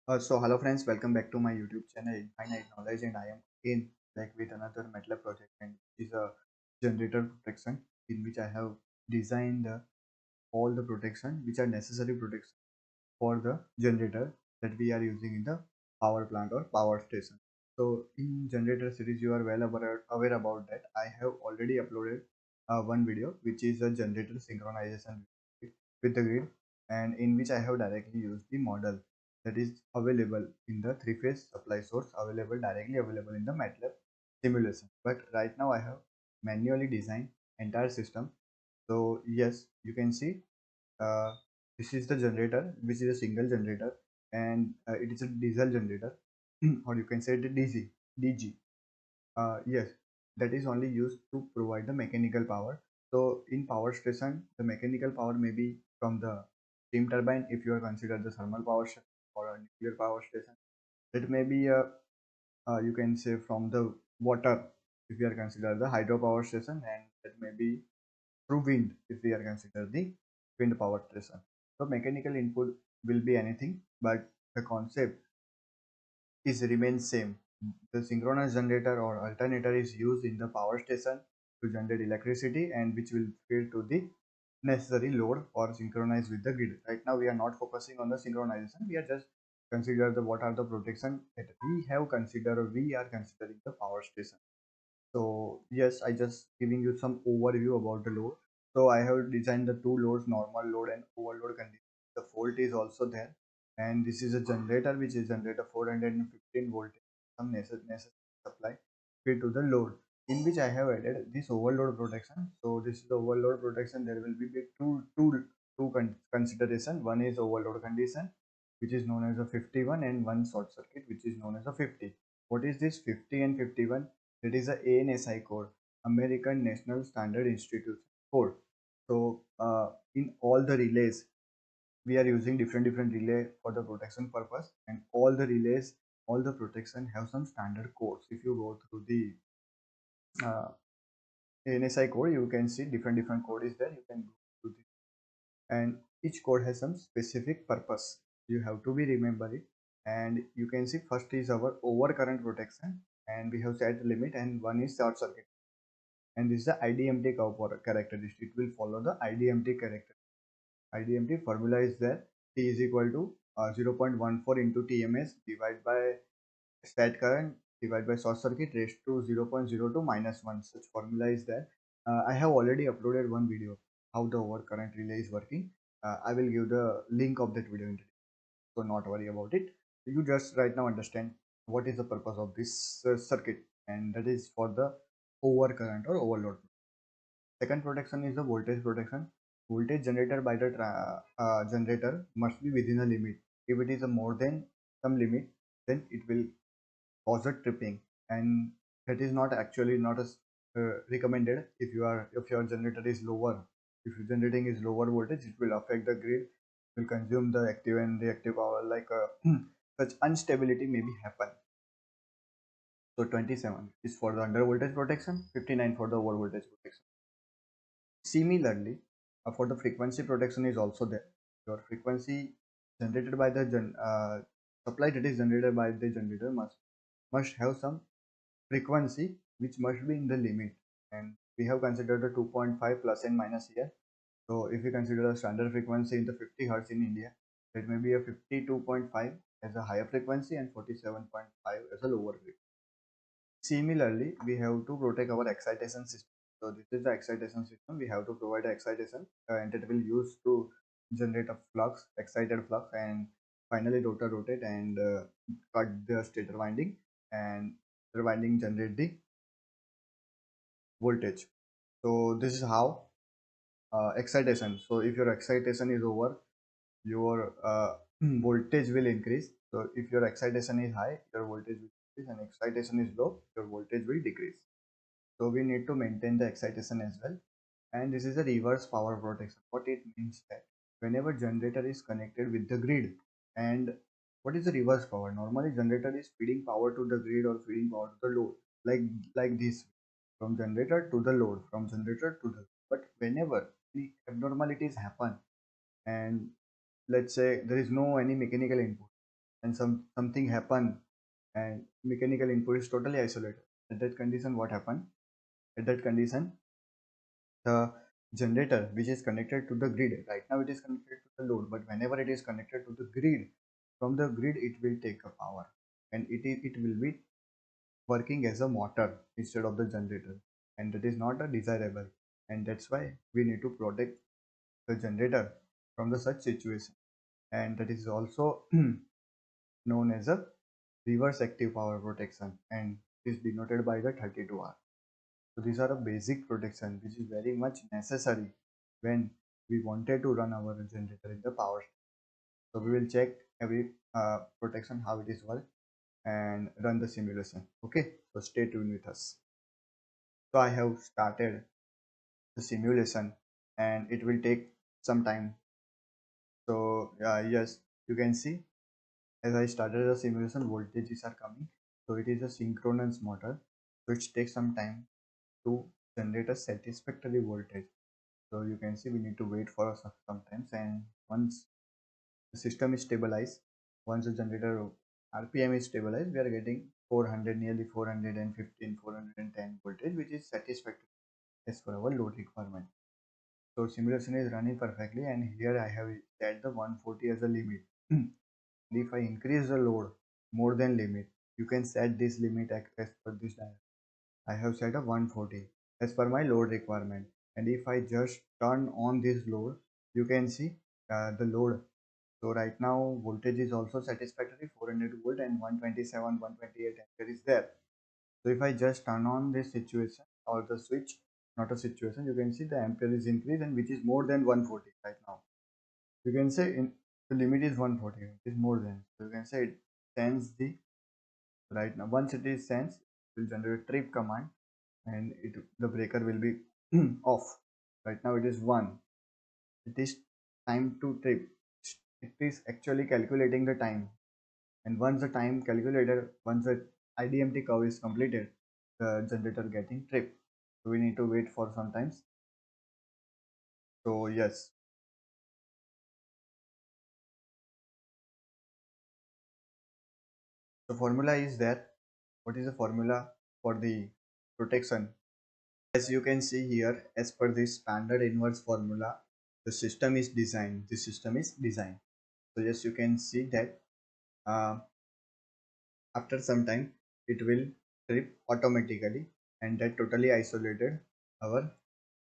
So hello friends, welcome back to my YouTube channel Infinite Knowledge, and I am again back with another MATLAB project, and it is a generator protection in which I have designed all the protection which are necessary protection for the generator that we are using in the power plant or power station. So in generator series you are well aware about that. I have already uploaded one video which is a generator synchronization with the grid, and in which I have directly used the model that is available in the three-phase supply source directly available in the MATLAB simulation. But right now I have manually designed entire system. So yes, you can see uh, this is the generator, which is a single generator, and it is a diesel generator, or you can say it DG. Yes, that is only used to provide the mechanical power. So in power station, the mechanical power may be from the steam turbine if you are considered the thermal power station or a nuclear power station. It may be you can say from the water if you are considered the hydropower station, and that may be through wind if we are considered the wind power station. So mechanical input will be anything, but the concept is remains same. The synchronous generator or alternator is used in the power station to generate electricity, and which will feed to the necessary load or synchronize with the grid. Right now we are not focusing on the synchronization. We are just consider the what are the protection that we have considered or we are considering the power station. So yes, I just giving you some overview about the load. So I have designed the two loads, normal load and overload condition. The fault is also there, and this is a generator which is generator 415 voltage, some necessary supply fit to the load, in which I have added this overload protection. So this is the overload protection. There will be consideration. One is overload condition, which is known as a 51, and one short circuit, which is known as a 50. What is this 50 and 51? It is a ANSI code, American National Standard Institute code. So in all the relays, we are using different relay for the protection purpose, and all the relays, all the protection have some standard codes. If you go through the uh, ANSI code, you can see different code is there. You can go through this, and each code has some specific purpose. You have to be remember it, and you can see first is our overcurrent protection, and we have set limit, and one is short circuit, and this is the IDMT curve for characteristic. It will follow the IDMT character. IDMT formula is there. T is equal to 0.14 into TMS divided by set current divided by short circuit raised to 0.02 minus 1. Such formula is there. I have already uploaded one video how the overcurrent relay is working. I will give the link of that video in today, so not worry about it. You just right now understand what is the purpose of this circuit, and that is for the overcurrent or overload. Second protection is the voltage protection. Voltage generated by the generator must be within a limit. If it is a more than some limit, then it will cause a tripping, and that is not actually not as recommended. If your generator is lower, if your generating is lower voltage, it will affect the grid, will consume the active and reactive power, like such instability may be happen. So 27 is for the under voltage protection, 59 for the over voltage protection. Similarly, for the frequency protection is also there. Your frequency generated by the supply that is generated by the generator must have some frequency which must be in the limit, and we have considered the 2.5 plus and minus here. So if we consider a standard frequency in the 50 hertz in India, that may be a 52.5 as a higher frequency and 47.5 as a lower frequency. Similarly, we have to protect our excitation system. So this is the excitation system. We have to provide excitation, and it will use to generate a flux, excited flux, and finally rotor rotate and cut the stator winding, and the winding generate the voltage. So this is how excitation. So if your excitation is over, your voltage will increase. So if your excitation is high, your voltage will increase, and excitation is low, your voltage will decrease. So we need to maintain the excitation as well. And this is a reverse power protection. What it means that whenever generator is connected with the grid, and what is the reverse power? Normally generator is feeding power to the grid or feeding power to the load, like this, from generator to the load, from generator to the. But whenever the abnormalities happen, and let's say there is no any mechanical input, and something happen and mechanical input is totally isolated. At that condition, what happened? At that condition, the generator which is connected to the grid, right now it is connected to the load, but whenever it is connected to the grid, from the grid it will take a power, and it will be working as a motor instead of the generator, and that is not a desirable, and that's why we need to protect the generator from the such situation, and that is also known as a reverse active power protection, and is denoted by the 32R. So these are a basic protection which is very much necessary when we wanted to run our generator in the power. So we will check every protection how it is work and run the simulation. Okay, so stay tuned with us. So I have started the simulation and it will take some time. So yes, you can see as I started the simulation, voltages are coming. So it is a synchronous motor, which takes some time to generate a satisfactory voltage. So you can see we need to wait for some times, and once the system is stabilized, once the generator RPM is stabilized, we are getting 400, nearly 415, 410 voltage, which is satisfactory as per our load requirement. So simulation is running perfectly, and here I have set the 140 as a limit. If I increase the load more than limit, you can set this limit as per this diagram. I have set a 140 as per my load requirement, and if I just turn on this load, you can see the load. So right now voltage is also satisfactory, 400 volt and 127 128 ampere is there. So if I just turn on this situation or the switch, not a situation, you can see the ampere is increased, and which is more than 140 right now. You can say in the limit is 140, it is more than, so you can say it sends the right now. Once it is sensed, it will generate trip command, and the breaker will be off. Right now it is 1. It is time to trip. It is actually calculating the time, and once the time calculated, once the IDMT curve is completed, the generator getting tripped. So we need to wait for some times. So yes, the formula is there. What is the formula for the protection? As you can see here, as per the standard inverse formula, the system is designed. The system is designed. So yes, you can see that uh, after some time it will trip automatically, and that totally isolated our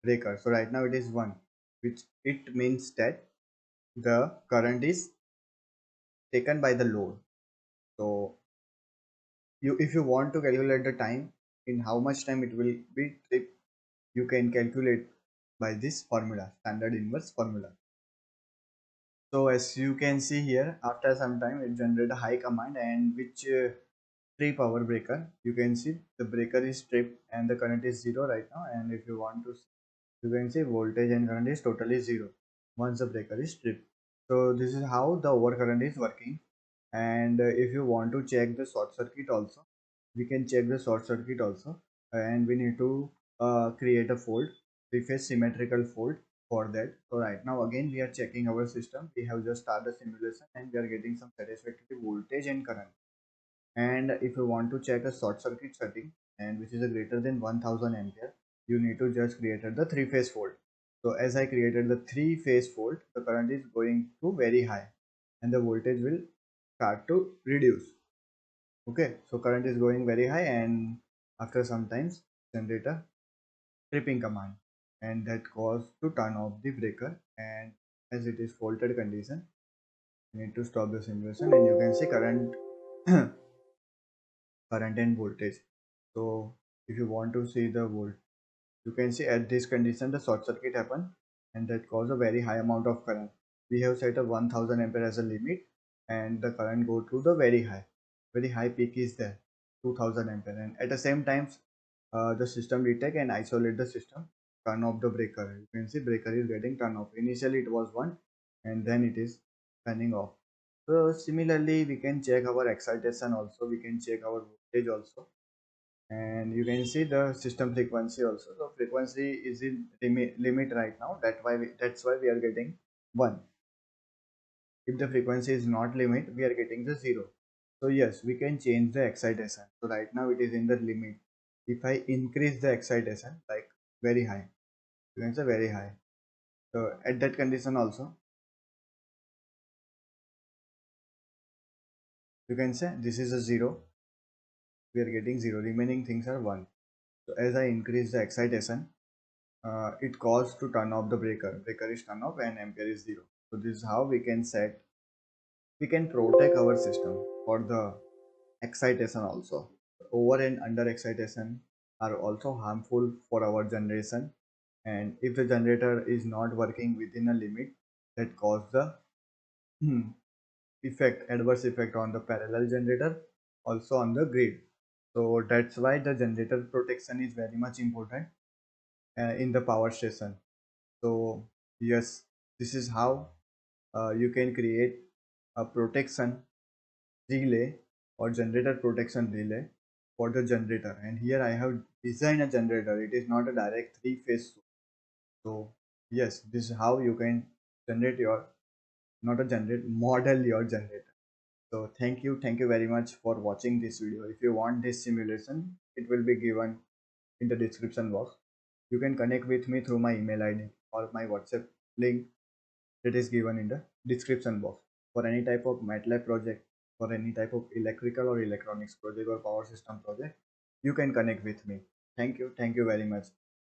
breaker. So right now it is 1, which it means that the current is taken by the load. So you, if you want to calculate the time, in how much time it will be trip, you can calculate by this formula, standard inverse formula. So as you can see here, after some time it generate a high command, and which trip our breaker. You can see the breaker is tripped and the current is 0 right now, and if you want to, you can see voltage and current is totally 0 once the breaker is tripped. So this is how the overcurrent is working. And if you want to check the short circuit also, we can check the short circuit also, and we need to create a fault, three-phase symmetrical fault for that. So right now again we are checking our system. We have just started the simulation and we are getting some satisfactory voltage and current. And if you want to check a short circuit setting, and which is a greater than 1000 ampere, you need to just create the three-phase fault. So as I created the three-phase fault, the current is going to very high and the voltage will start to reduce. Okay, so current is going very high, and after some times generate a tripping command, and that cause to turn off the breaker. And as it is faulted condition, you need to stop the simulation, and you can see current current and voltage. So if you want to see the volt, you can see at this condition the short circuit happen, and that cause a very high amount of current. We have set a 1000 ampere as a limit, and the current go to the very high peak is there, 2000 ampere, and at the same time the system detect and isolate the system, turn off the breaker. You can see breaker is getting turned off. Initially it was 1, and then it is turning off. So similarly we can check our excitation also, we can check our voltage also, and you can see the system frequency also. So frequency is in limit right now, that's why we are getting 1. If the frequency is not limit, we are getting the 0. So yes, we can change the excitation. So right now it is in the limit. If I increase the excitation like very high, you can say very high. So at that condition also, you can say this is a 0. We are getting 0. Remaining things are 1. So as I increase the excitation, it calls to turn off the breaker. Breaker is turned off and ampere is 0. So this is how we can protect our system for the excitation also. Over and under excitation are also harmful for our generation, and if the generator is not working within a limit, that cause the adverse effect on the parallel generator, also on the grid. So that's why the generator protection is very much important in the power station. So yes, this is how you can create a protection relay or generator protection relay for the generator. And here I have designed a generator. It is not a direct three-phase source. So yes, this is how you can generate your, not a generate, model your generator. So thank you very much for watching this video. If you want this simulation, it will be given in the description box. You can connect with me through my email ID or my WhatsApp link that is given in the description box. For any type of MATLAB project, for any type of electrical or electronics project or power system project, you can connect with me. Thank you very much.